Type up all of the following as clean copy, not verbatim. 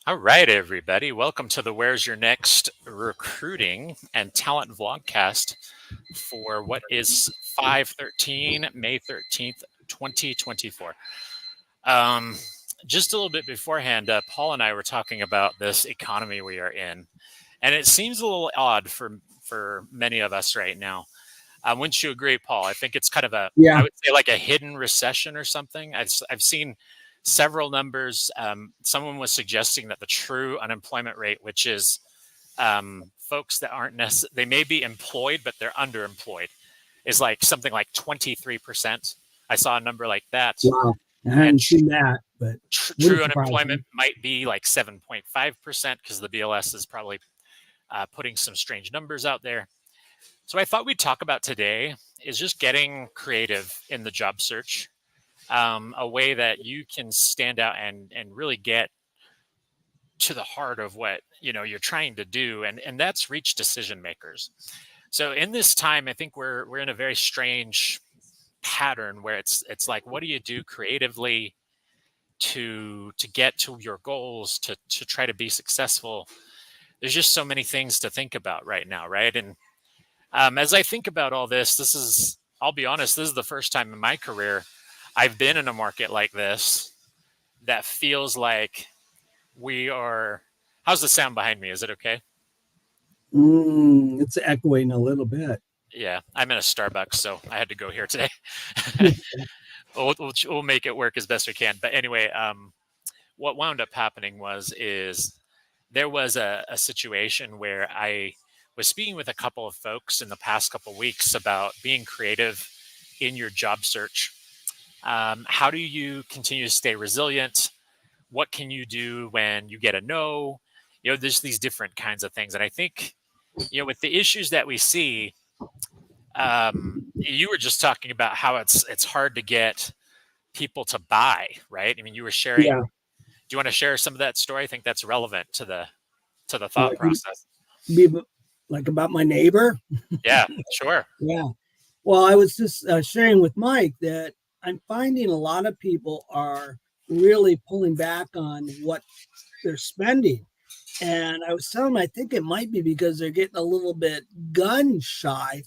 All right, everybody. Welcome to the Where's Your Next Recruiting and Talent Vlogcast for what is 5/13, May 13th, 2024. Just a little bit beforehand, Paul and I were talking about this economy we are in, and it seems a little odd for many of us right now. Wouldn't you agree, Paul? I think it's kind of I Yeah, would say like a hidden recession or something. I've seen several numbers. Someone was suggesting that the true unemployment rate, which is folks that aren't they may be employed, but they're underemployed, is like something like 23%. I saw a number like that. wow. I And hadn't seen that, but wouldn't true surprise unemployment me. might be like 7.5% because the BLS is probably putting some strange numbers out there. So I thought we'd talk about today is just getting creative in the job search, a way that you can stand out and really get to the heart of what you're trying to do, and that's reach decision makers. So in this time, I think we're in a very strange pattern where it's like, what do you do creatively to get to your goals, to try to be successful? There's just so many things to think about right now, right? And as I think about all this, I'll be honest, this is the first time in my career I've been in a market like this that feels like we are. How's the sound behind me? Is it okay? It's echoing a little bit. Yeah, I'm in a Starbucks, so I had to go here today. We'll make it work as best we can. But anyway, what wound up happening is there was a situation where I was speaking with a couple of folks in the past couple of weeks about being creative in your job search. How do you continue to stay resilient? What can you do when you get a no? There's these different kinds of things. And I think, with the issues that we see, you were just talking about how it's hard to get people to buy, right? I mean, you were sharing. Yeah, Do you want to share some of that story? I think that's relevant to the thought like process. be like about my neighbor. Yeah, sure. Yeah. Well, I was just sharing with Mike that I'm finding a lot of people are really pulling back on what they're spending. And I was telling him I think it might be because they're getting a little bit gun shy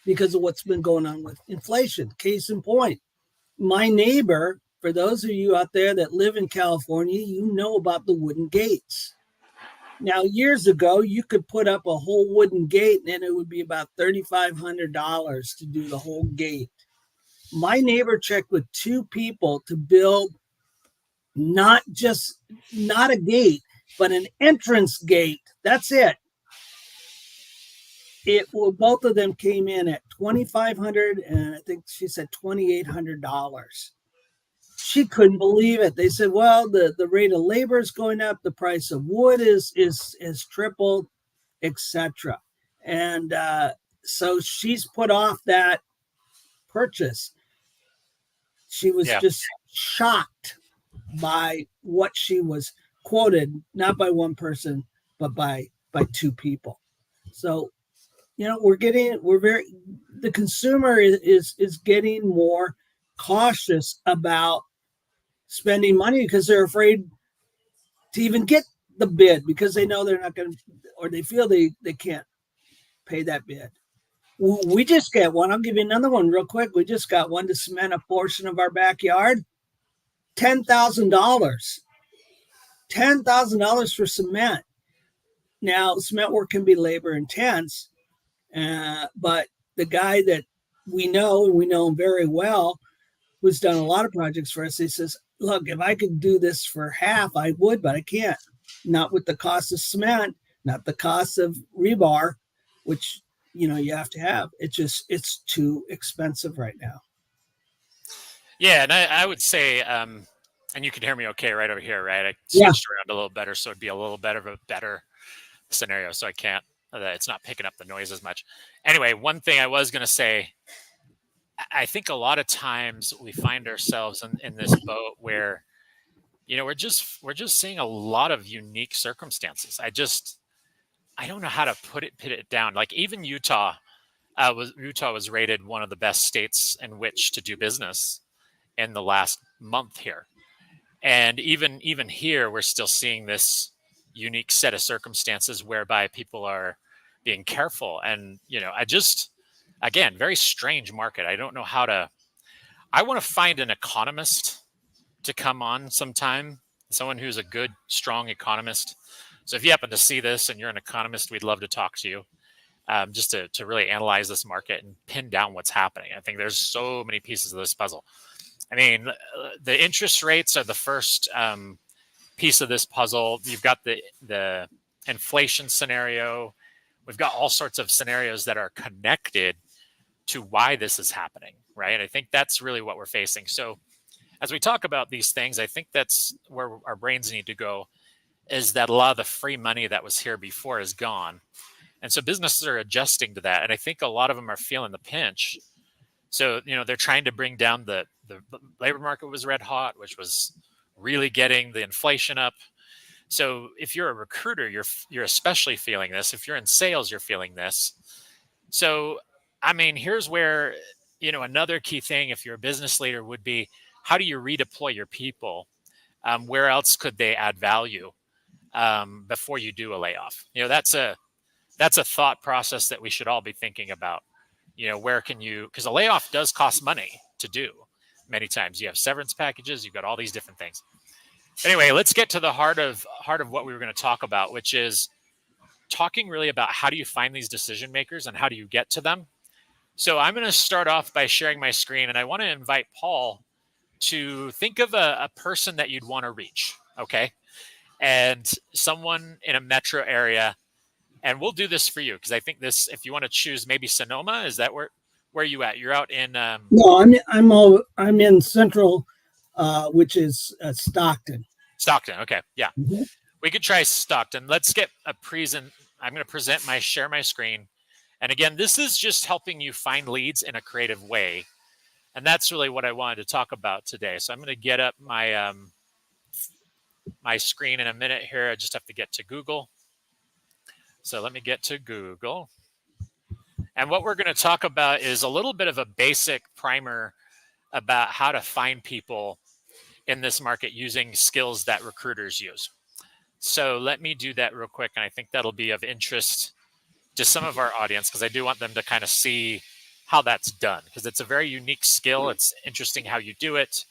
because of what's been going on with inflation. Case in point, my neighbor, for those of you out there that live in California, you know about the wooden gates. Now, years ago, you could put up a whole wooden gate and it would be about $3,500 to do the whole gate. My neighbor checked with two people to build not a gate, but an entrance gate. That's it. Both of them came in at $2,500 and I think she said $2,800. She couldn't believe it. They said, "Well, the rate of labor is going up, the price of wood is tripled, etc." And so she's put off that purchase. She was Yeah. just shocked by what she was quoted, not by one person, but by two people. So the consumer is getting more cautious about spending money because they're afraid to even get the bid because they know they're not going to, or they feel they can't pay that bid. We just got one. I'll give you another one real quick. We just got one to cement a portion of our backyard. $10,000. $10,000 for cement. Now, cement work can be labor intense, but the guy that we know, and we know him very well, who's done a lot of projects for us, he says, "Look, if I could do this for half, I would, but I can't. Not with the cost of cement, not the cost of rebar, which you have to have. It's too expensive right now." Yeah, and I would say, and you can hear me okay right over here, right? I Yeah, switched around a little better, so it'd be a little bit of a better scenario. So I can't. It's not picking up the noise as much. Anyway, one thing I was going to say, I think a lot of times we find ourselves in this boat where we're just seeing a lot of unique circumstances. I don't know how to put it down. Like even Utah was rated one of the best states in which to do business in the last month here. And even here, we're still seeing this. unique set of circumstances whereby people are being careful. And, again, very strange market. I don't know I want to find an economist to come on sometime, someone who's a good, strong economist. So if you happen to see this and you're an economist, we'd love to talk to you. Just to really analyze this market and pin down what's happening. I think there's so many pieces of this puzzle. I mean, the interest rates are the first piece of this puzzle. You've got the inflation scenario. We've got all sorts of scenarios that are connected to why this is happening, right? And I think that's really what we're facing. So as we talk about these things, I think that's where our brains need to go, is that a lot of the free money that was here before is gone. And so businesses are adjusting to that. And I think a lot of them are feeling the pinch. So, they're trying to bring down the labor market was red hot, which was really getting the inflation up. So if you're a recruiter, you're especially feeling this. If you're in sales, you're feeling this. So, I mean, here's where, another key thing, if you're a business leader, would be, how do you redeploy your people? Where else could they add value before you do a layoff? That's a thought process that we should all be thinking about. Where can you, because a layoff does cost money to do many times. You have severance packages, you've got all these different things. Anyway, let's get to the heart of what we were going to talk about, which is talking really about how do you find these decision makers and how do you get to them. So I'm going to start off by sharing my screen, and I want to invite Paul to think of a person that you'd want to reach, okay? And someone in a metro area. And we'll do this for you, because I think this, if you want to choose maybe Sonoma, is that where are you at? You're out in No, I'm in Central, which is Stockton. Stockton. Okay, yeah. Mm-hmm. We could try Stockton. Let's get a present. I'm going to share my screen. And again, this is just helping you find leads in a creative way. And that's really what I wanted to talk about today. So I'm going to get up my my screen in a minute here. I just have to get to Google. So let me get to Google. And what we're going to talk about is a little bit of a basic primer about how to find people in this market using skills that recruiters use. So let me do that real quick. And I think that'll be of interest to some of our audience, because I do want them to kind of see how that's done, because it's a very unique skill. It's interesting how you do it.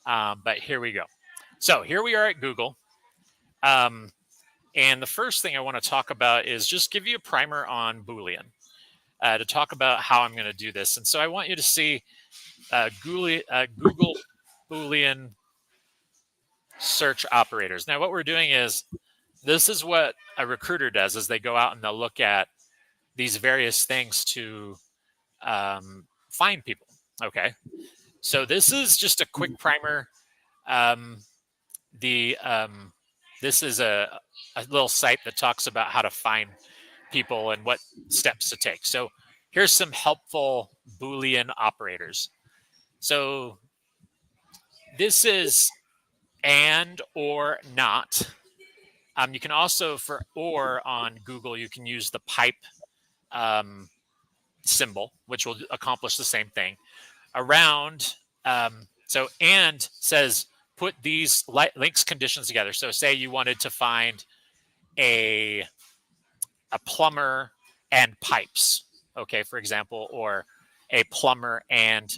But here we go. So here we are at Google. And the first thing I want to talk about is just give you a primer on Boolean to talk about how I'm going to do this. And so I want you to see Google Boolean search operators. Now, what we're doing is, this is what a recruiter does, is they go out and they'll look at these various things to find people. Okay. So this is just a quick primer. This is a little site that talks about how to find people and what steps to take. So here's some helpful Boolean operators. So this is and, or, not. You can also, for or on Google, you can use the pipe symbol, which will accomplish the same thing. Around, so and says, put these links conditions together. So say you wanted to find a plumber and pipes, okay, for example, or a plumber and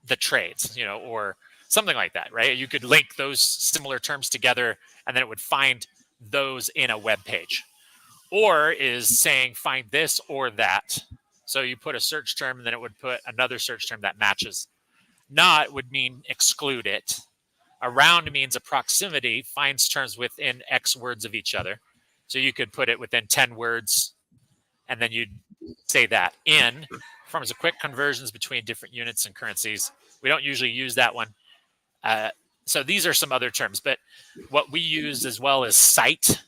the trades, or something like that, right? You could link those similar terms together, and then it would find those in a web page. Or is saying find this or that. So you put a search term, and then it would put another search term that matches. Not would mean exclude it. Around means a proximity, finds terms within X words of each other. So you could put it within 10 words, and then you'd say that. In forms of quick conversions between different units and currencies. We don't usually use that one. So these are some other terms, but what we use as well is cite, ...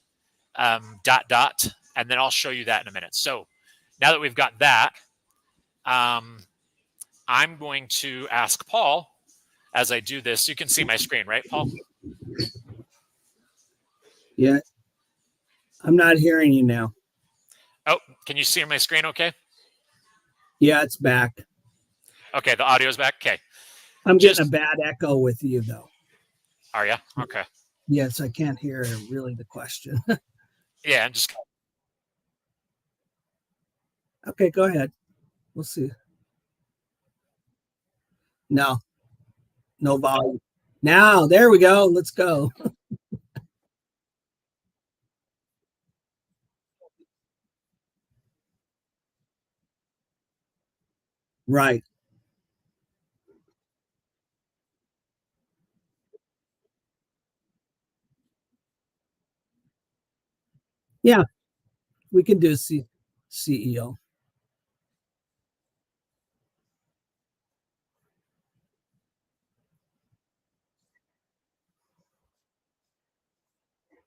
and then I'll show you that in a minute. So now that we've got that, I'm going to ask Paul, as I do this, you can see my screen, right, Paul? Yeah. I'm not hearing you now. Oh, can you see my screen okay? Yeah, it's back. Okay, the audio's back. Okay. I'm getting a bad echo with you, though. Are you? Okay. Yes, I can't hear really the question. Yeah, and just Okay, go ahead. We'll see. No, no volume. Now, there we go. Let's go. Right. Yeah, we can do CEO.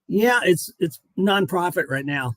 Yeah, it's nonprofit right now.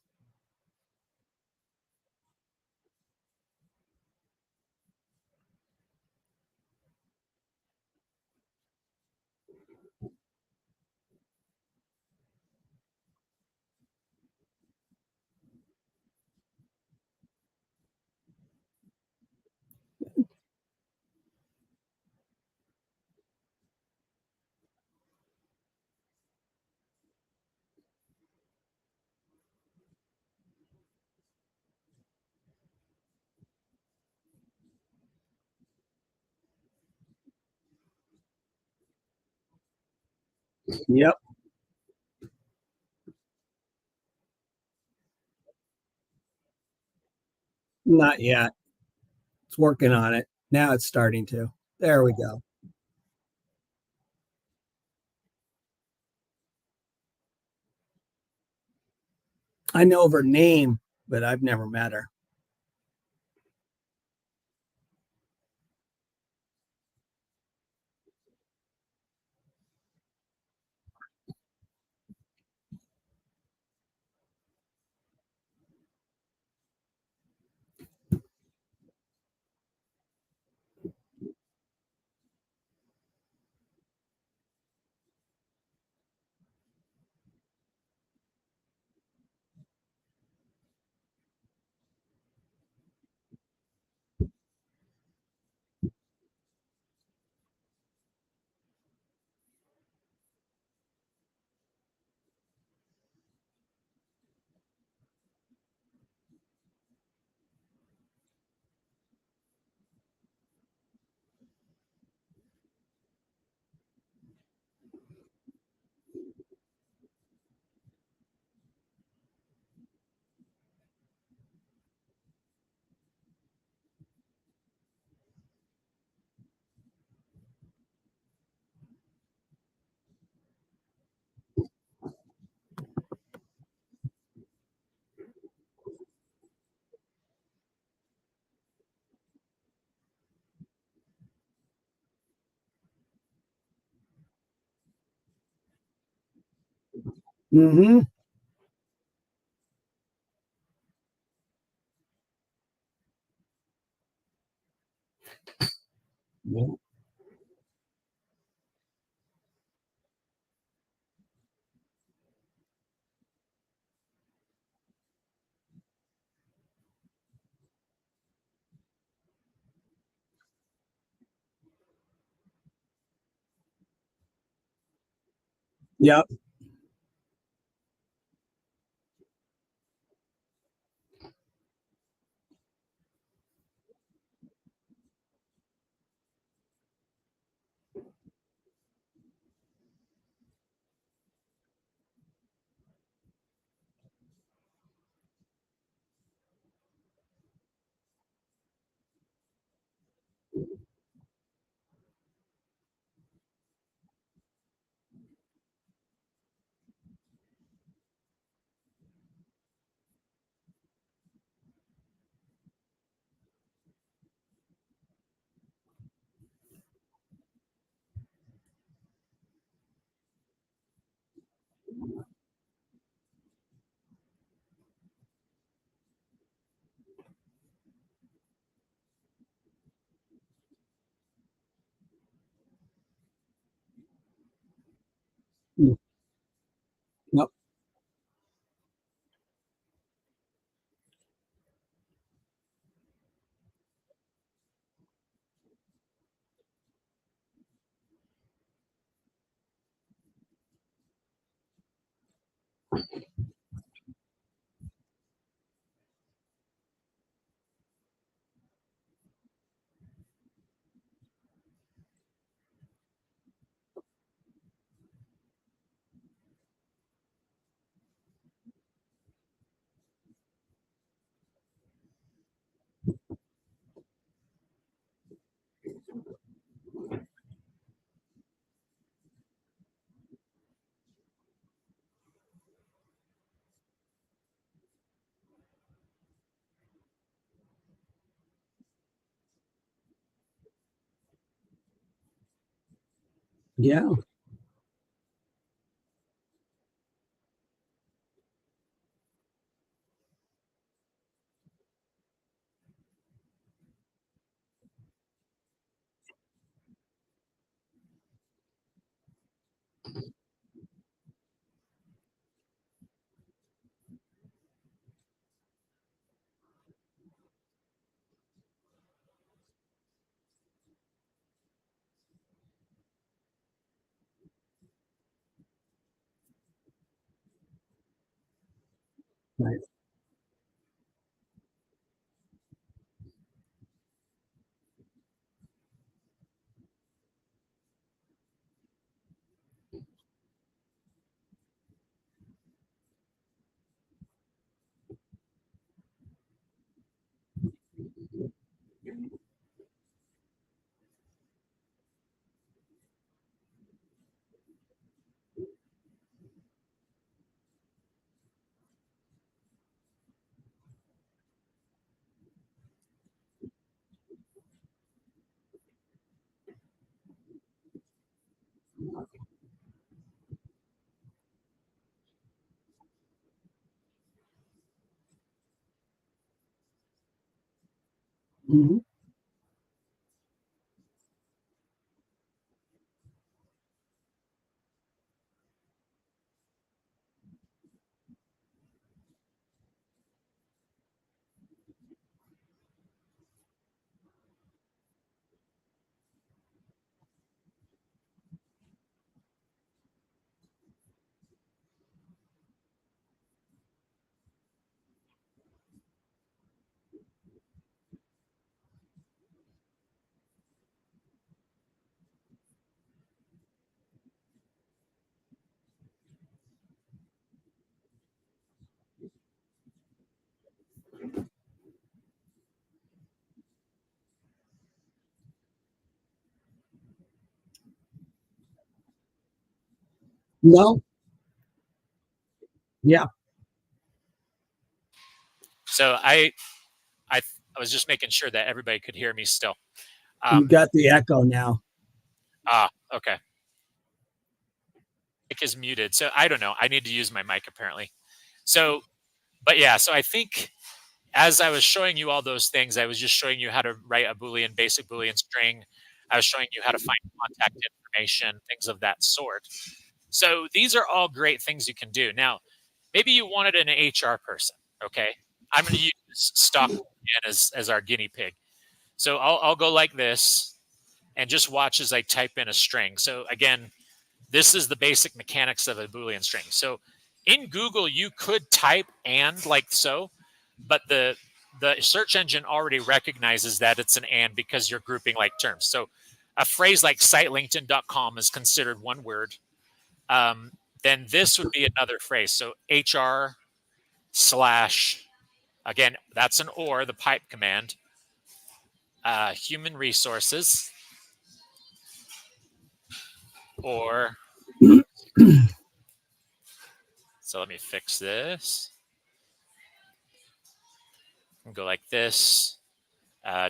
Yep, not yet. It's working on it. Now it's starting to. There we go. I know of her name, but I've never met her. Mm-hmm. Yep. Yeah. Right. Mhm. No. Yeah. So I I was just making sure that everybody could hear me still. You Um, got the echo now. okay. Mic is muted. So I don't know. I need to use my mic apparently. So, but yeah, so I think as I was showing you all those things, I was just showing you how to write a Boolean, basic Boolean string. I was showing you how to find contact information, things of that sort. So these are all great things you can do. Now, maybe you wanted an HR person. Okay. I'm going to use stock as our guinea pig. So I'll go like this and just watch as I type in a string. So again, this is the basic mechanics of a Boolean string. So in Google, you could type and like so, but the search engine already recognizes that it's an and because you're grouping like terms. So a phrase like sitelinkedin.com is considered one word. Um, then this would be another phrase. So HR slash, again, that's an or, the pipe command, human resources, or, so let me fix this and go like this.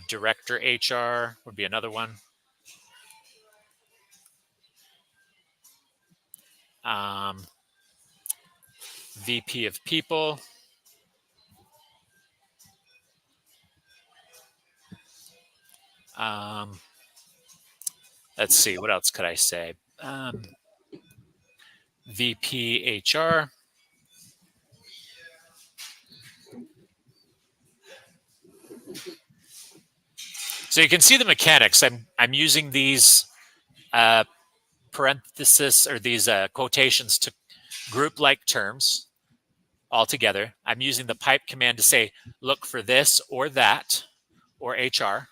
Director HR would be another one. Um, VP of people. Um, let's see, what else could I say? VP HR. So you can see the mechanics. I'm using these parentheses or these quotations to group like terms. all together. I'm using the pipe command to say, look for this or that or HR.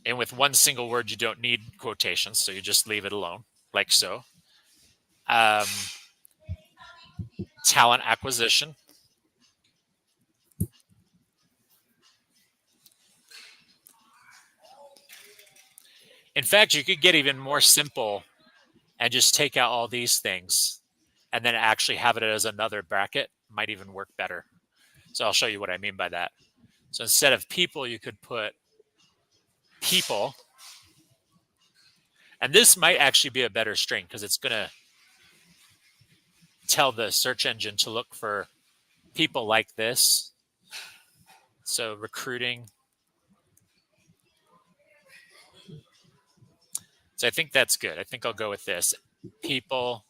And with one single word, you don't need quotations, so you just leave it alone, like so. Talent acquisition. In fact, you could get even more simple and just take out all these things and then actually have it as another bracket. Might even work better. So I'll show you what I mean by that. So instead of people, you could put people. And this might actually be a better string because it's going to tell the search engine to look for people like this. So recruiting. So I think that's good. I think I'll go with this. People.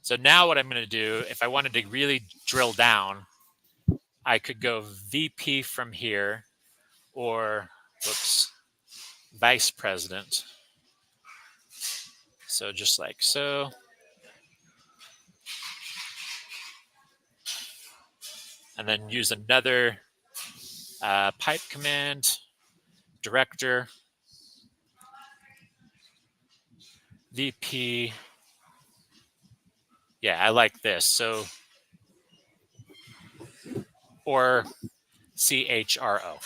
So now what I'm going to do, if I wanted to really drill down, I could go VP from here or, whoops, vice president. So just like so. And then use another pipe command, director, VP. Yeah, I like this. So, or CHRO.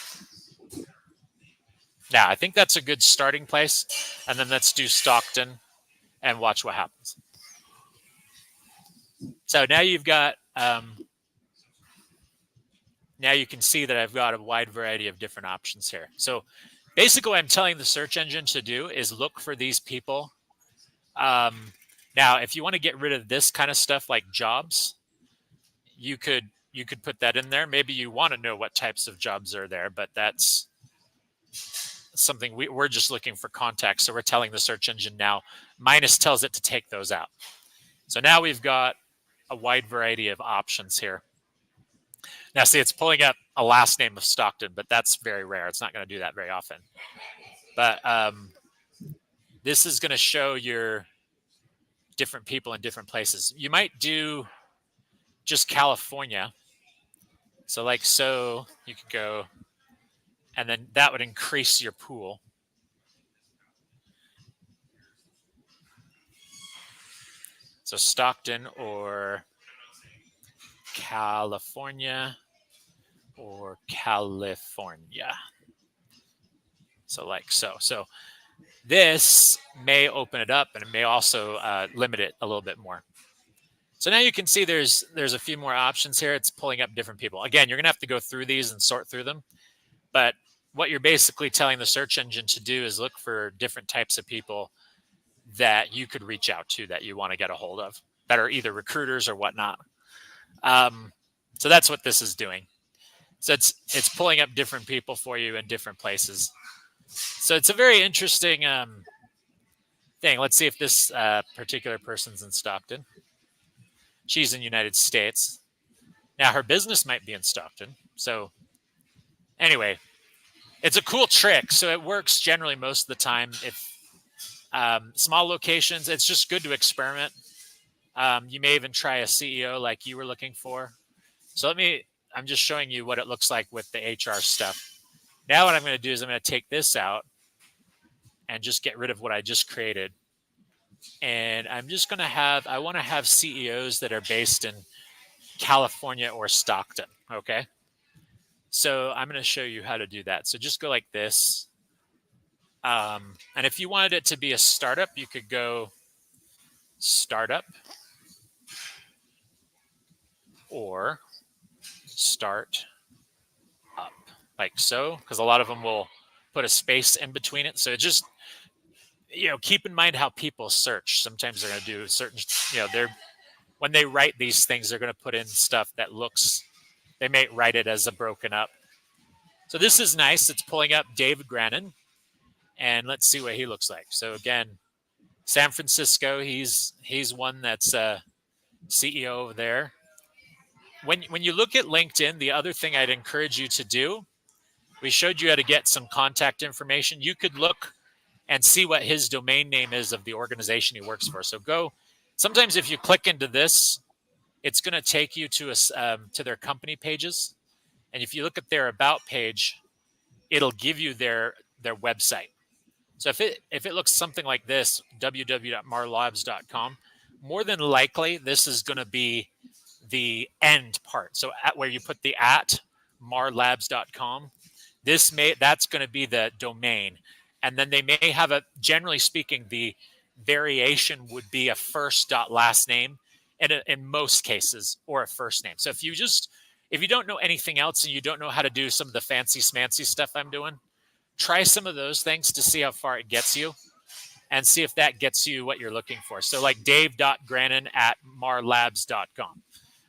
Now, I think that's a good starting place. And then let's do Stockton and watch what happens. So now you've got, now you can see that I've got a wide variety of different options here. So basically what I'm telling the search engine to do is look for these people. Now, if you want to get rid of this kind of stuff like jobs, you could put that in there. Maybe you want to know what types of jobs are there, but that's something we're just looking for context. So we're telling the search engine now, minus tells it to take those out. So now we've got a wide variety of options here. Now, see, it's pulling up a last name of Stockton, but that's very rare. It's not going to do that very often. But this is going to show your different people in different places. You might do just California. So like so, you could go, and then that would increase your pool. So Stockton or California or California. So like so. So this may open it up and it may also limit it a little bit more. So now you can see there's a few more options here. It's pulling up different people. Again, you're going to have to go through these and sort through them. But what you're basically telling the search engine to do is look for different types of people that you could reach out to that you want to get a hold of that are either recruiters or whatnot. So that's what this is doing. So it's pulling up different people for you in different places. So it's a very interesting thing. Let's see if this particular person's in Stockton. She's in the United States. Now her business might be in Stockton. So anyway, it's a cool trick. So it works generally most of the time. If small locations, it's just good to experiment. You may even try a CEO like you were looking for. So I'm just showing you what it looks like with the HR stuff. Now what I'm going to do is I'm going to take this out and just get rid of what I just created. And I'm just going to I want to have CEOs that are based in California or Stockton. Okay. So I'm going to show you how to do that. So just go like this. And if you wanted it to be a startup, you could go startup or start up like so, because a lot of them will put a space in between it. So it just, keep in mind how people search. Sometimes they're going to do certain, when they write these things, they're going to put in stuff that they may write it as a broken up. So this is nice. It's pulling up Dave Grannon, and let's see what he looks like. So again, San Francisco, he's one that's a CEO over there. When you look at LinkedIn, the other thing I'd encourage you to do, we showed you how to get some contact information. You could look and see what his domain name is of the organization he works for. So go Sometimes if you click into this, it's going to take you to to their company pages. And if you look at their about page, it'll give you their website. So if it looks something like this, www.marlabs.com, more than likely this is going to be the end part. So at where you put the at marlabs.com, that's going to be the domain. And then they may have a, generally speaking, the variation would be a first dot last name in most cases, or a first name. So if you don't know anything else and you don't know how to do some of the fancy smancy stuff I'm doing, try some of those things to see how far it gets you and see if that gets you what you're looking for. So like dave.grannon@marlabs.com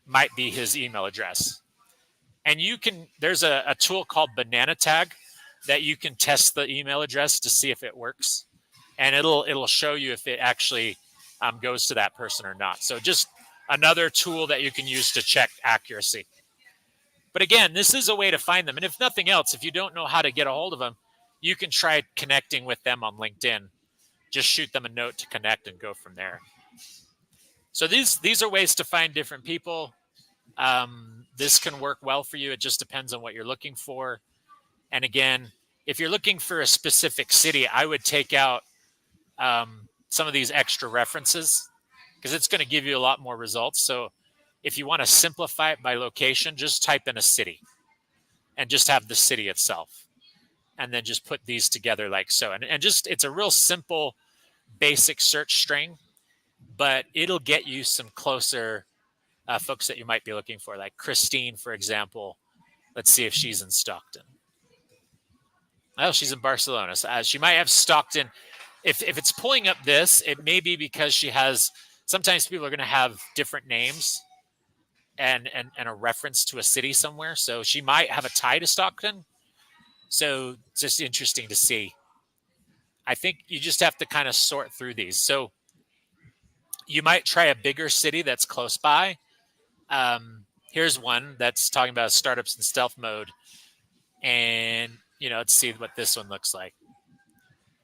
might be his email address. And there's a tool called Banana Tag that you can test the email address to see if it works. And it'll show you if it actually goes to that person or not. So just another tool that you can use to check accuracy. But again, this is a way to find them. And if nothing else, if you don't know how to get a hold of them, you can try connecting with them on LinkedIn. Just shoot them a note to connect and go from there. So these are ways to find different people. This can work well for you. It just depends on what you're looking for. And again, if you're looking for a specific city, I would take out some of these extra references because it's going to give you a lot more results. So if you want to simplify it by location, just type in a city and just have the city itself. And then just put these together like so. And just, it's a real simple, basic search string, but it'll get you some closer folks that you might be looking for. Like Christine, for example. Let's see if she's in Stockton. Oh, she's in Barcelona. So, she might have Stockton. If it's pulling up this, it may be because she has, sometimes people are going to have different names and a reference to a city somewhere. So she might have a tie to Stockton. So it's just interesting to see. I think you just have to kind of sort through these. So you might try a bigger city that's close by. Here's one that's talking about startups in stealth mode. And, let's see what this one looks like.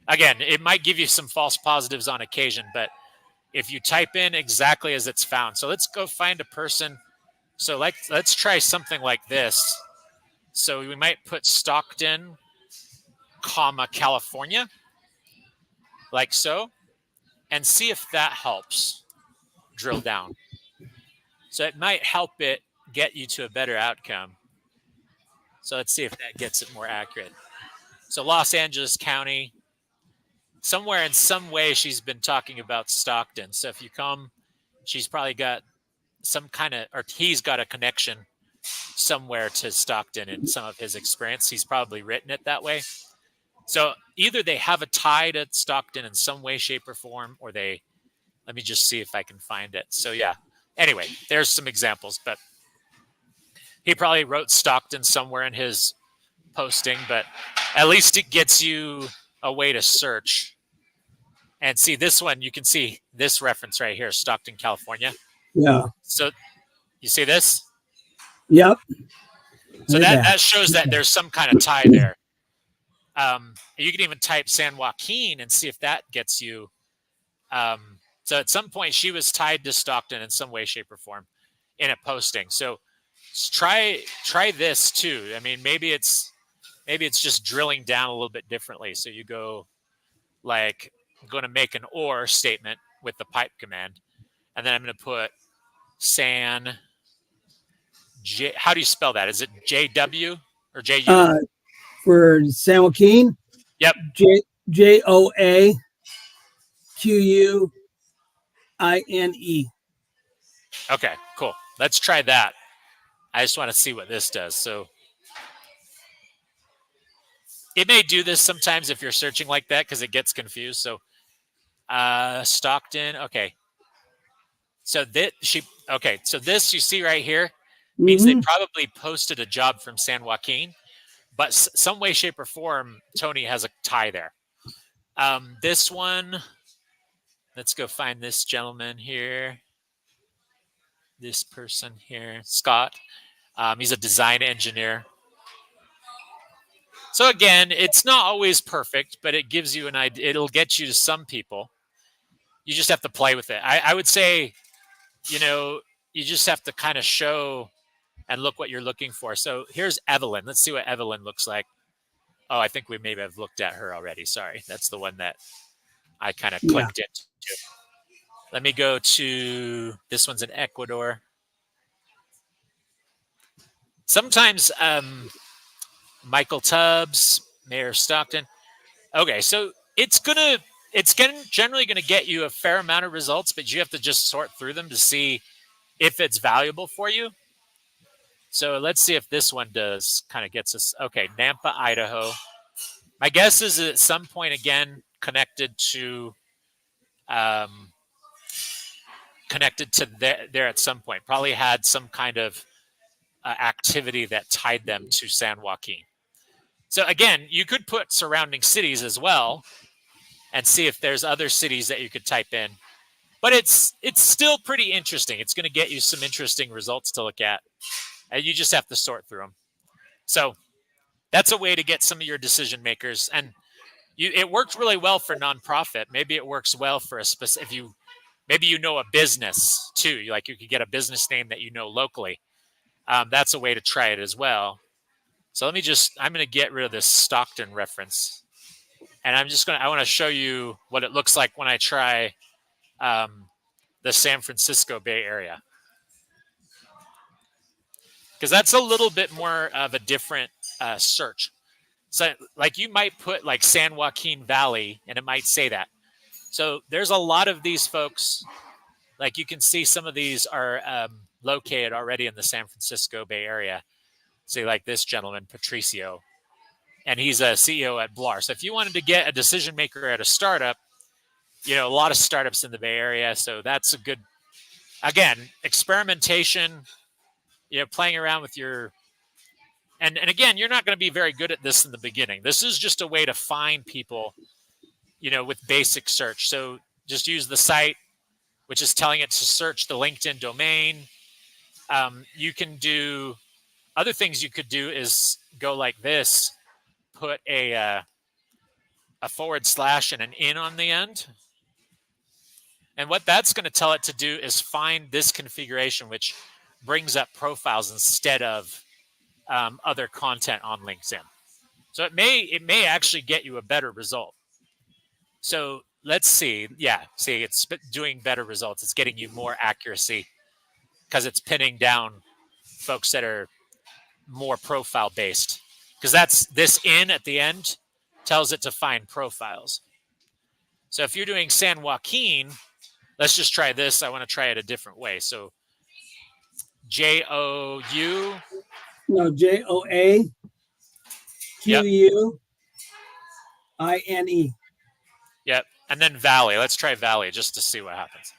Again, it might give you some false positives on occasion, but if you type in exactly as it's found. So let's go find a person. So let's try something like this. So we might put Stockton, California, like so, and see if that helps drill down. So it might help it get you to a better outcome. So let's see if that gets it more accurate. So Los Angeles County, somewhere in some way she's been talking about Stockton. So if you come, she's probably got some kind of, or he's got a connection somewhere to Stockton in some of his experience. He's probably written it that way. So either they have a tie to Stockton in some way, shape, or form, or let me just see if I can find it. So yeah, anyway, there's some examples, but he probably wrote Stockton somewhere in his posting, but at least it gets you a way to search. And see this one, you can see this reference right here, Stockton, California. Yeah. So you see this? Yep. So that shows that there's some kind of tie there. You can even type San Joaquin and see if that gets you. So at some point she was tied to Stockton in some way, shape, or form in a posting. So try this too. I mean, maybe it's just drilling down a little bit differently. So you go like, I'm going to make an or statement with the pipe command, and then I'm going to put San J. How do you spell that? Is it JW or JU? For San Joaquin. Yep. JOAQUINE. Okay, cool. Let's try that. I just want to see what this does. So it may do this sometimes if you're searching like that because it gets confused. So Stockton. Okay. So this you see right here means they probably posted a job from San Joaquin, but some way, shape, or form, Tony has a tie there. This one, let's go find this gentleman here. This person here, Scott. He's a design engineer. So again, it's not always perfect, but it gives you an idea. It'll get you to some people. you just have to play with it. I would say, you know, you just have to kind of show and look what you're looking for. So here's Evelyn. Let's see what Evelyn looks like. Oh, I think we maybe have looked at her already. Sorry. That's the one that I kind of Yeah. clicked into. Let me go to this one's in Ecuador. Sometimes Michael Tubbs, Mayor Stockton. Okay, so generally gonna get you a fair amount of results, but you have to just sort through them to see if it's valuable for you. So let's see if this one does kind of gets us. Okay, Nampa, Idaho. My guess is at some point again um, connected to there at some point. Probably had some kind of activity that tied them to San Joaquin. So again, you could put surrounding cities as well and see if there's other cities that you could type in. But it's still pretty interesting. It's going to get you some interesting results to look at, and you just have to sort through them. So that's a way to get some of your decision makers. And it worked really well for nonprofit. Maybe it works well for a specific. Maybe you know a business too. You could get a business name that you know locally. That's a way to try it as well. So I'm going to get rid of this Stockton reference, and I want to show you what it looks like when I try the San Francisco Bay Area, because that's a little bit more of a different search. So like you might put like San Joaquin Valley and it might say that. So there's a lot of these folks, like you can see some of these are located already in the San Francisco Bay Area. Say like this gentleman, Patricio, and he's a CEO at Blar. So if you wanted to get a decision maker at a startup, a lot of startups in the Bay Area. So that's a good, again, experimentation, playing around with your, and again, you're not going to be very good at this in the beginning. This is just a way to find people, with basic search. So just use the site, which is telling it to search the LinkedIn domain. You can do other things you could do is go like this, put a / and an in on the end. And what that's going to tell it to do is find this configuration, which brings up profiles instead of other content on LinkedIn. So it may actually get you a better result. So let's see. Yeah, see, it's doing better results. It's getting you more accuracy because it's pinning down folks that are more profile based. Because that's this in at the end tells it to find profiles. So if you're doing San Joaquin, let's just try this. I want to try it a different way. So JOU. No, JOAQUINE. Yep. And then Valley. Let's try Valley just to see what happens.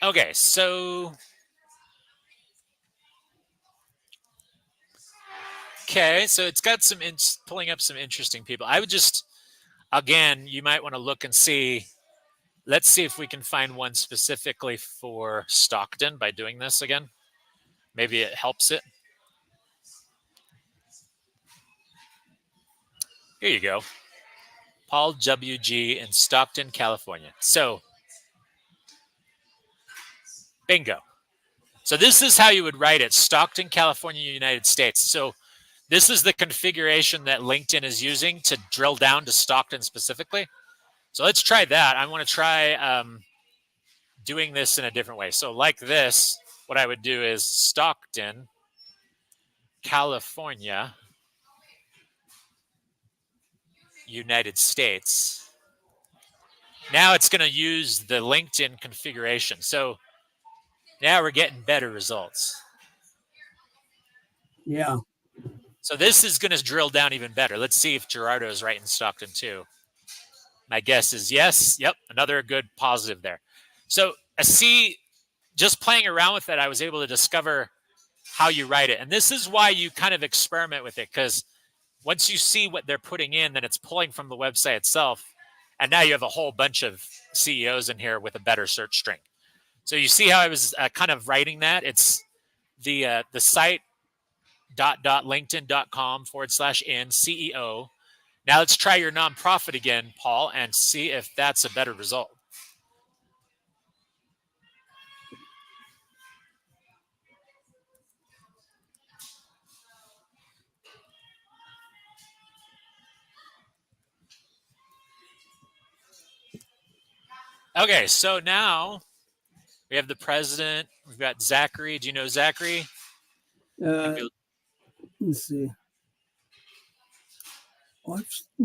Okay, so it's got some pulling up some interesting people. I would just, again, you might want to look and see. Let's see if we can find one specifically for Stockton by doing this again. Maybe it helps it. Here you go. Paul WG in Stockton, California. So, bingo. So this is how you would write it. Stockton, California, United States. So this is the configuration that LinkedIn is using to drill down to Stockton specifically. So let's try that. I want to try doing this in a different way. So like this, what I would do is Stockton, California, United States. Now it's going to use the LinkedIn configuration. So now we're getting better results. Yeah. So this is going to drill down even better. Let's see if Gerardo is right in Stockton too. My guess is yes. Yep, another good positive there. So just playing around with it, I was able to discover how you write it. And this is why you kind of experiment with it, because once you see what they're putting in, then it's pulling from the website itself. And now you have a whole bunch of CEOs in here with a better search string. So you see how I was kind of writing that? It's the site .linkedin.com /in CEO. Now let's try your nonprofit again, Paul, and see if that's a better result. Okay, so now we have the president. We've got Zachary. Do you know Zachary? Let's see. Oh,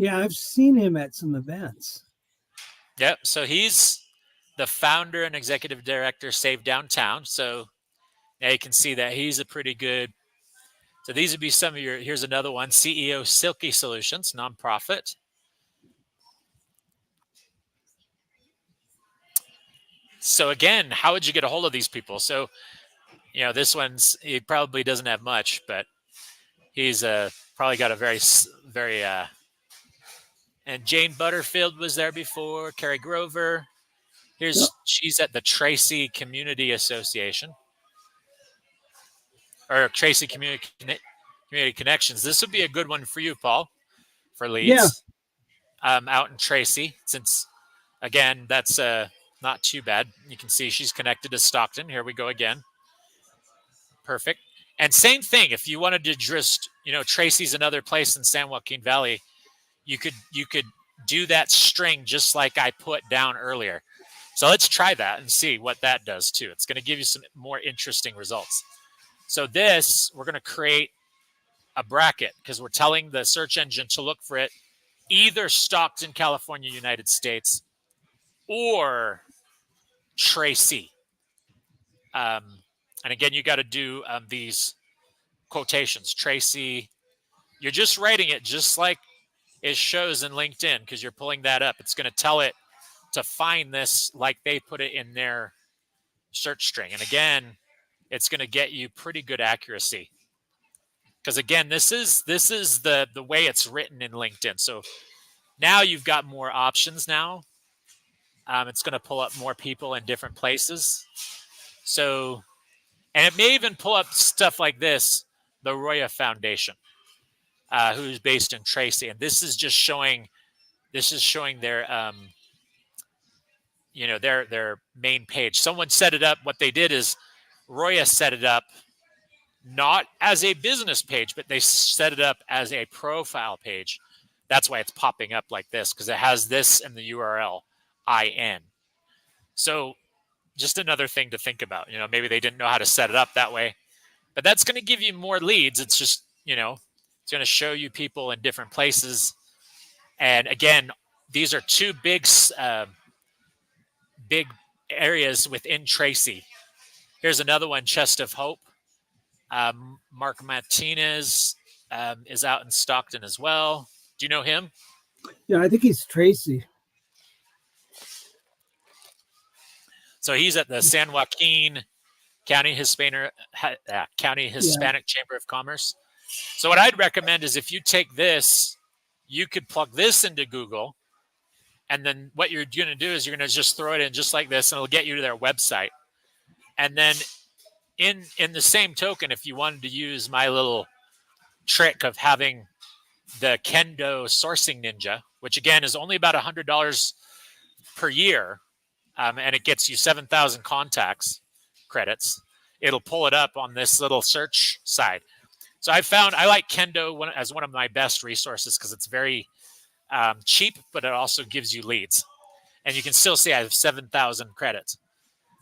I've seen him at some events. Yep. So he's the founder and executive director, Save Downtown. So now you can see that he's a pretty good. So these would be some of your. Here's another one: CEO Silky Solutions, nonprofit. So again, how would you get a hold of these people? So this one's he probably doesn't have much, but he's probably got a very and Jane Butterfield was there before. Carrie Grover. She's at the Tracy Community Association or Tracy Community Connections. This would be a good one for you, Paul, for leads. Yeah. Out in Tracy, since again that's not too bad. You can see she's connected to Stockton. Here we go again. Perfect. And same thing, if you wanted to just, Tracy's another place in San Joaquin Valley, you could do that string just like I put down earlier. So let's try that and see what that does too. It's going to give you some more interesting results. So we're going to create a bracket because we're telling the search engine to look for it either Stockton, California, United States, or Tracy. And again, you got to do these quotations. Tracy, you're just writing it just like it shows in LinkedIn because you're pulling that up. It's going to tell it to find this like they put it in their search string. And again, it's going to get you pretty good accuracy. Because again, this is the way it's written in LinkedIn. So now you've got more options now. It's going to pull up more people in different places. So, and it may even pull up stuff like this, the Roya Foundation, who's based in Tracy. And this is just showing, their, their main page. Someone set it up. What they did is Roya set it up not as a business page, but they set it up as a profile page. That's why it's popping up like this, because it has this in the URL, IN. So just another thing to think about. Maybe they didn't know how to set it up that way, but that's going to give you more leads. It's just, it's going to show you people in different places. And again, these are two big areas within Tracy. Here's another one, Chest of Hope. Mark Martinez is out in Stockton as well. Do you know him? Yeah, I think he's Tracy. So he's at the San Joaquin County Hispanic Chamber of Commerce. So what I'd recommend is if you take this, you could plug this into Google, and then what you're going to do is you're going to just throw it in just like this, and it'll get you to their website. And then in the same token, if you wanted to use my little trick of having the Kendo Sourcing Ninja, which again is only about $100 per year, and it gets you 7,000 contacts credits, it'll pull it up on this little search side. So I like Kendo as one of my best resources because it's very cheap, but it also gives you leads. And you can still see I have 7,000 credits.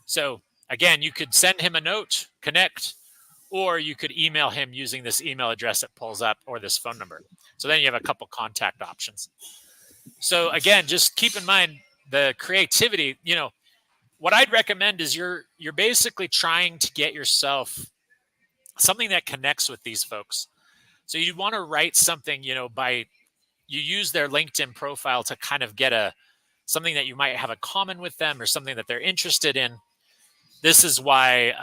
So again, you could send him a note, connect, or you could email him using this email address that pulls up or this phone number. So then you have a couple contact options. So again, just keep in mind the creativity. What I'd recommend is you're basically trying to get yourself something that connects with these folks. So you want to write something, you use their LinkedIn profile to kind of get something that you might have in common with them or something that they're interested in. This is why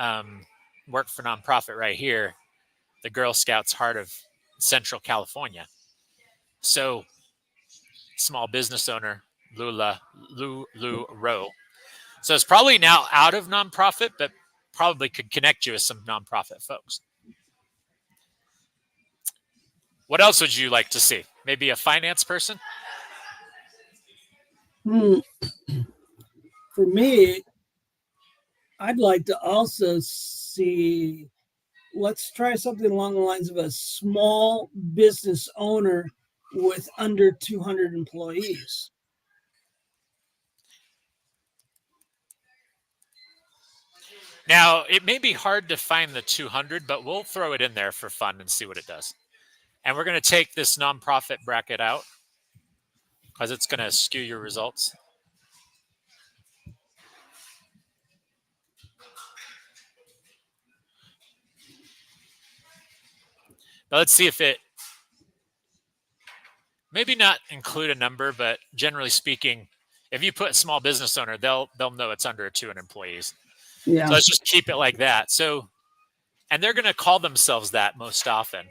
work for nonprofit right here, the Girl Scouts Heart of Central California. So small business owner, Lou Rowe. So it's probably now out of nonprofit, but probably could connect you with some nonprofit folks. What else would you like to see? Maybe a finance person? Hmm. For me, I'd like to also see, let's try something along the lines of a small business owner with under 200 employees. Now, it may be hard to find the 200, but we'll throw it in there for fun and see what it does. And we're going to take this nonprofit bracket out because it's going to skew your results. Now let's see if it, maybe not include a number, but generally speaking, if you put small business owner, they'll know it's under 200 employees. Yeah. So let's just keep it like that. So, and they're going to call themselves that most often.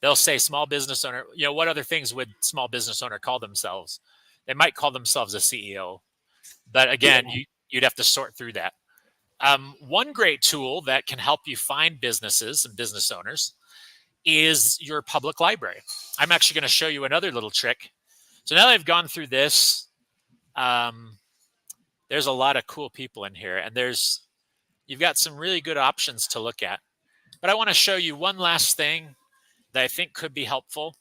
They'll say small business owner. You know, what other things would small business owner call themselves? They might call themselves a CEO, but again, Yeah. you'd have to sort through that. One great tool that can help you find businesses and business owners is your public library. I'm actually going to show you another little trick. So now that I've gone through this, there's a lot of cool people in here, and you've got some really good options to look at. But I want to show you one last thing that I think could be helpful.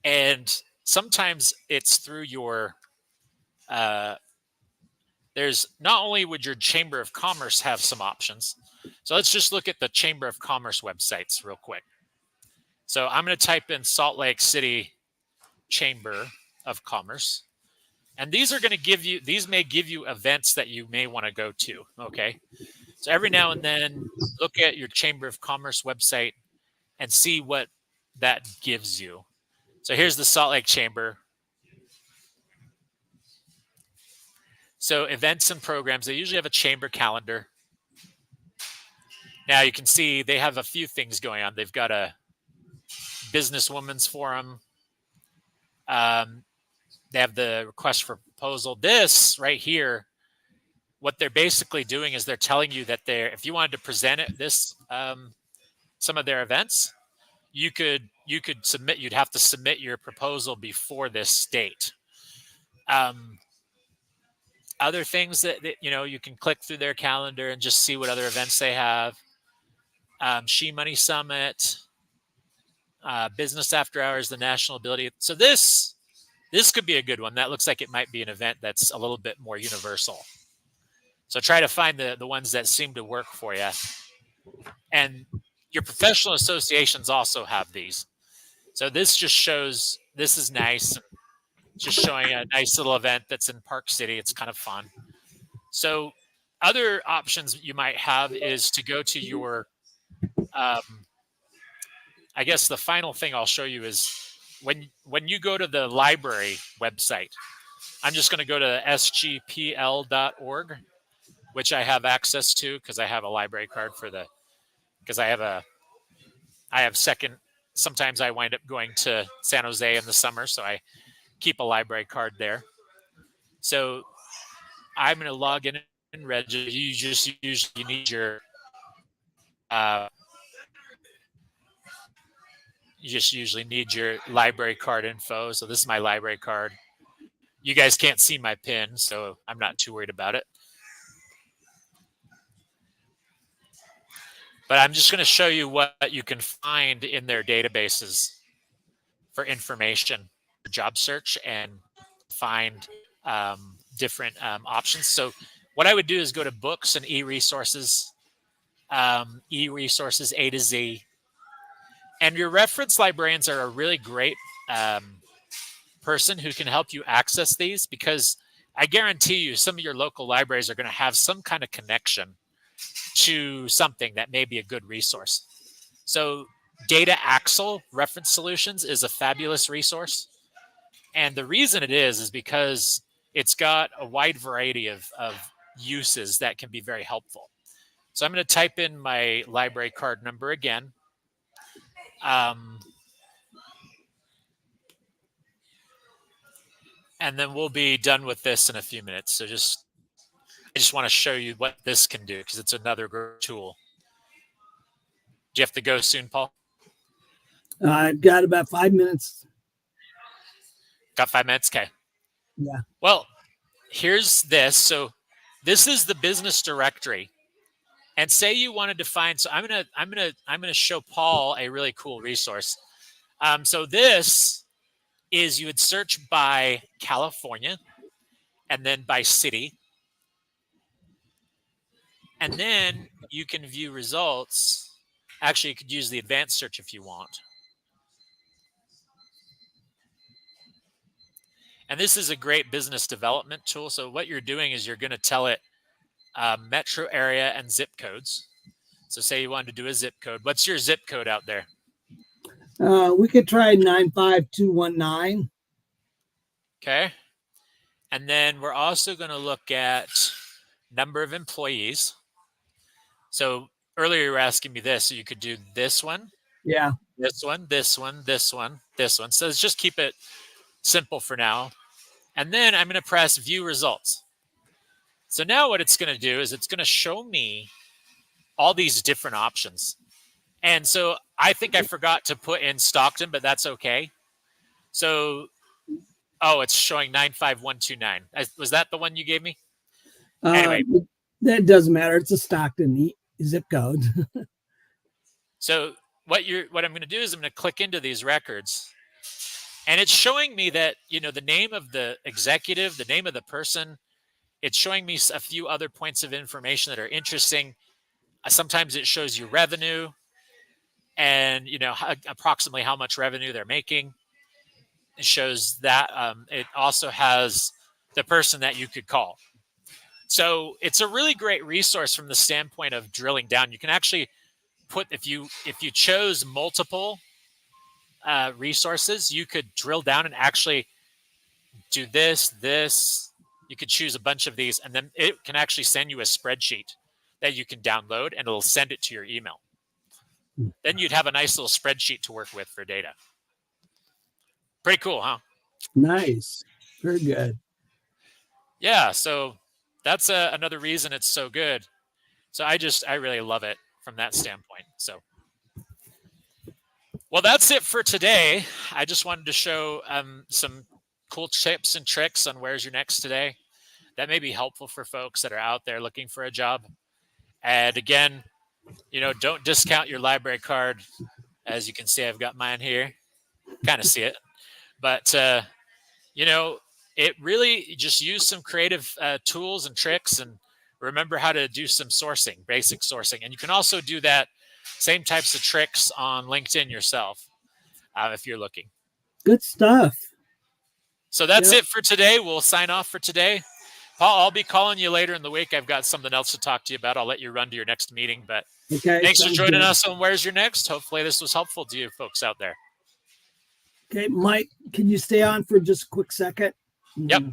And sometimes it's through your, there's not only would your Chamber of Commerce have some options. So let's just look at the Chamber of Commerce websites real quick. So I'm going to type in Salt Lake City Chamber of Commerce. And these are going to give you, these may give you events that you may want to go to. Okay. So every now and then look at your Chamber of Commerce website and see what that gives you. So here's the Salt Lake Chamber. So events and programs, they usually have a chamber calendar. Now you can see they have a few things going on. They've got a businesswoman's forum. They have the request for proposal. This right here, what they're basically doing is they're telling you that if you wanted to present it, some of their events, you could submit. You'd have to submit your proposal before this date. Other things that you can click through their calendar and just see what other events they have. She Money Summit, Business After Hours, the National Ability. So this could be a good one. That looks like it might be an event that's a little bit more universal. So try to find the ones that seem to work for you. And your professional associations also have these. So this just shows, this is nice. Just showing a nice little event that's in Park City. It's kind of fun. So other options you might have is to go to your, I guess the final thing I'll show you is when you go to the library website, I'm just going to go to sgpl.org, which I have access to because I have a library card because I have second, sometimes I wind up going to San Jose in the summer, so I keep a library card there. So I'm going to log in and register. You just usually need your library card info. So this is my library card. You guys can't see my PIN, so I'm not too worried about it. But I'm just going to show you what you can find in their databases for information, for job search, and find different options. So what I would do is go to books and e-resources, e-resources A to Z. And your reference librarians are a really great person who can help you access these, because I guarantee you some of your local libraries are going to have some kind of connection to something that may be a good resource. So Data Axle Reference Solutions is a fabulous resource. And the reason it is because it's got a wide variety of uses that can be very helpful. So I'm going to type in my library card number again. And then we'll be done with this in a few minutes. So I just want to show you what this can do because it's another great tool. Do you have to go soon, Paul? I've got about 5 minutes. Got 5 minutes? Okay. Yeah. Well, here's this. So this is the business directory. And say you wanted to find, so I'm gonna show Paul a really cool resource. So this is, you would search by California and then by city. And then you can view results. Actually, you could use the advanced search if you want. And this is a great business development tool. So what you're doing is you're going to tell it metro area and zip codes. So say you wanted to do a zip code. What's your zip code out there? We could try 95219. Okay. And then we're also going to look at number of employees. So earlier you were asking me this, so you could do this one. Yeah. This one, this one, this one, this one. So let's just keep it simple for now. And then I'm going to press view results. So now what it's going to do is it's going to show me all these different options. And so I think I forgot to put in Stockton, but that's okay. So, oh, it's showing 95129. Was that the one you gave me? Anyway. That doesn't matter. It's a Stockton zip code. So what I'm going to do is I'm going to click into these records, and it's showing me that, the name of the executive, the name of the person. It's showing me a few other points of information that are interesting. Sometimes it shows you revenue and, approximately how much revenue they're making. It shows that. It also has the person that you could call. So it's a really great resource from the standpoint of drilling down. You can actually put, if you chose multiple resources, you could drill down and actually do this. You could choose a bunch of these, and then it can actually send you a spreadsheet that you can download, and it'll send it to your email. Then you'd have a nice little spreadsheet to work with for data. Pretty cool, huh? Nice. Very good. Yeah, so that's another reason it's so good. So I really love it from that standpoint. So, well, that's it for today. I just wanted to show some cool tips and tricks on where's your next today that may be helpful for folks that are out there looking for a job. And again, don't discount your library card. As you can see, I've got mine here. Kind of see it. But, it really just use some creative tools and tricks, and remember how to do some sourcing, basic sourcing. And you can also do that same types of tricks on LinkedIn yourself if you're looking. Good stuff. So that's it for today. We'll sign off for today. Paul, I'll be calling you later in the week. I've got something else to talk to you about. I'll let you run to your next meeting. But thanks for joining us on Where's Your Next. Hopefully this was helpful to you folks out there. Okay, Mike, can you stay on for just a quick second? Yep.